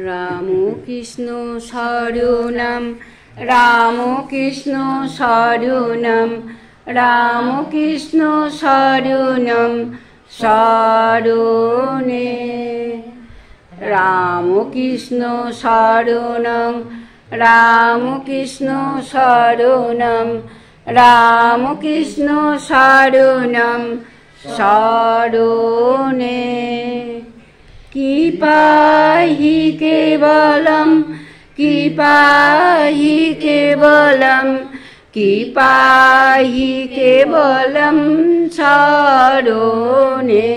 রাম কৃষ্ণ শরণম রাম কৃষ্ণ শরণম রাম কৃষ্ণ শরণম শরণে রাম কৃষ্ণ শরণম রাম কৃষ্ণ শরণম রাম কৃষ্ণ শরণম শরণে কি পাহি কেবলম কি পাহি কেবলম কি পাহি কেবলম শরণে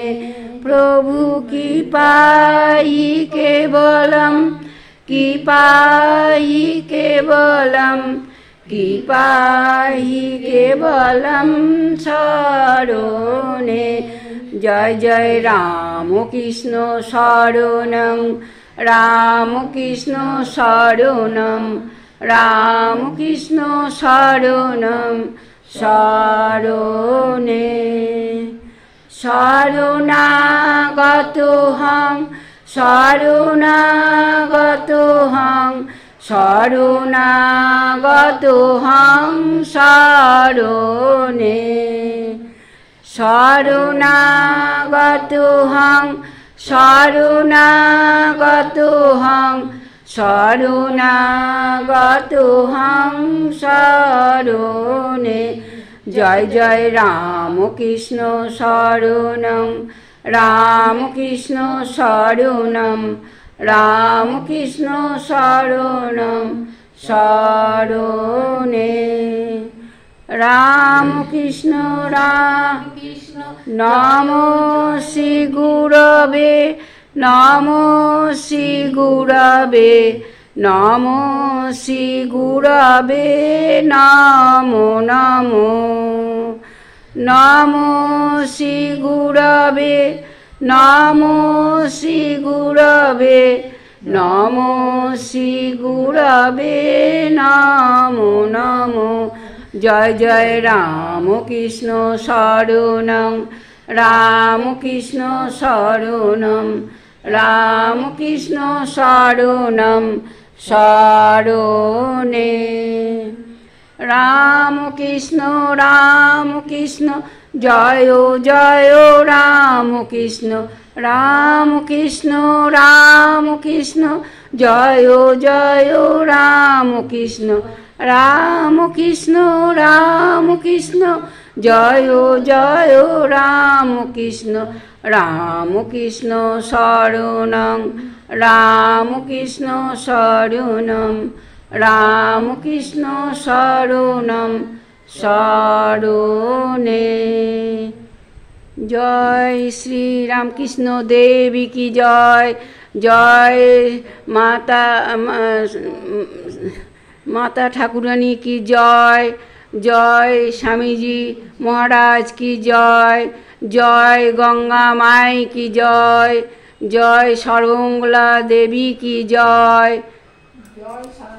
প্রভু কি পাহি কেবলম কি পাহি কেবলম কি পাহি কেবলম শরণে জয় জয় রাম কৃষ্ণ শরণম রাম কৃষ্ণ শরণম রাম কৃষ্ণ শরণম শরণে শরণাগতোহং শরণাগতোহং শরণাগতোহং শরণে শরণাগতোহং শরণাগতোহং শরণাগতোহং শরণে জয় জয় রাম কৃষ্ণ শরণম রাম কৃষ্ণ শরণম রাম কৃষ্ণ শরণম শরণে রাম কৃষ্ণ নমো শ্রী গুরবে নমো শ্রী গুরবে নমো শ্রী গুরবে নমো নমো নমো শ্রী গুরবে নমো শ্রী গুরবে নমো শ্রী গুরবে নমো নমো জয় জয় রাম কৃষ্ণ শরণম রাম কৃষ্ণ শরণম রাম কৃষ্ণ শরণম শরণে রাম কৃষ্ণ জয় জয় রাম কৃষ্ণ জয় জয় রাম কৃষ্ণ জয় জয় রাম কৃষ্ণ শরণং রাম কৃষ্ণ শরণম রাম কৃষ্ণ শরণম শরণে জয় শ্রী রামকৃষ্ণ দেবী কি জয় জয় মাতা ঠাকুরানী কি জয় জয় স্বামীজি মহারাজ কি জয় জয় গঙ্গা মাই কি জয় জয় সর্বমঙ্গলা দেবী কি জয় জয়